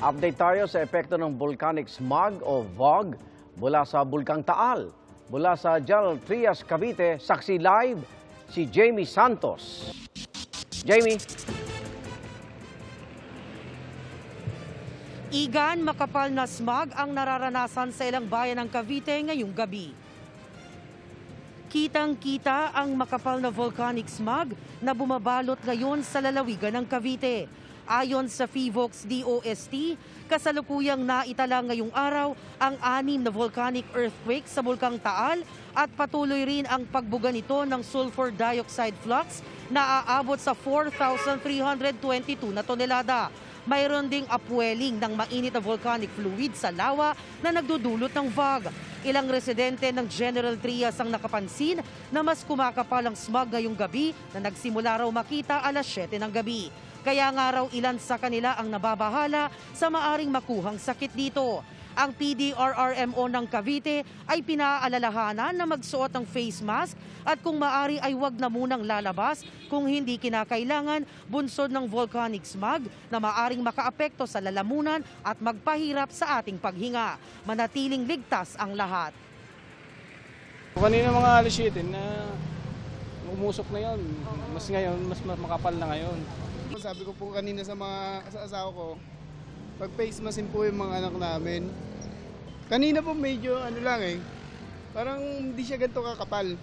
Update tayo sa epekto ng volcanic smog o VOG mula sa Bulkang Taal. Mula sa General Trias, Cavite, saksi live si Jamie Santos. Jamie. Igan, makapal na smog ang nararanasan sa ilang bayan ng Cavite ngayong gabi. Kitang-kita ang makapal na volcanic smog na bumabalot ngayon sa lalawigan ng Cavite. Ayon sa PHIVOLCS DOST, kasalukuyang naitala ngayong araw ang 6 na volcanic earthquake sa Bulkang Taal at patuloy rin ang pagbuga nito ng sulfur dioxide flux na aabot sa 4,322 na tonelada. Mayroon ding upwelling ng mainit na volcanic fluid sa lawa na nagdudulot ng VOG. Ilang residente ng General Trias ang nakapansin na mas kumakapal ang smog ngayong gabi na nagsimula raw makita alas 7 ng gabi. Kaya nga raw ilan sa kanila ang nababahala sa maaring makuhang sakit dito. Ang PDRRMO ng Cavite ay pinaalalahanan na magsuot ng face mask at kung maari ay wag na munang lalabas kung hindi kinakailangan bunsod ng volcanic smog na maaring makaapekto sa lalamunan at magpahirap sa ating paghinga. Manatiling ligtas ang lahat. Kanina mga alas 7 na umusok na yun. Mas ngayon, mas makapal na ngayon. Sabi ko po kanina sa asawa ko, pag-face mask po yung mga anak namin. Kanina po medyo parang hindi siya ganito kakapal.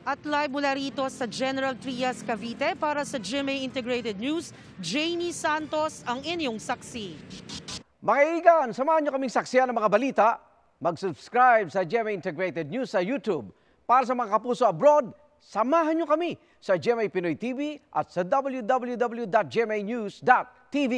At live mula rito sa General Trias, Cavite para sa GMA Integrated News, Jamie Santos ang inyong saksi. Mga igan, samahan nyo kaming saksiyan ng mga balita. Mag-subscribe sa GMA Integrated News sa YouTube. Para sa mga kapuso abroad, samahan nyo kami sa GMA Pinoy TV at sa www.gmanews.tv.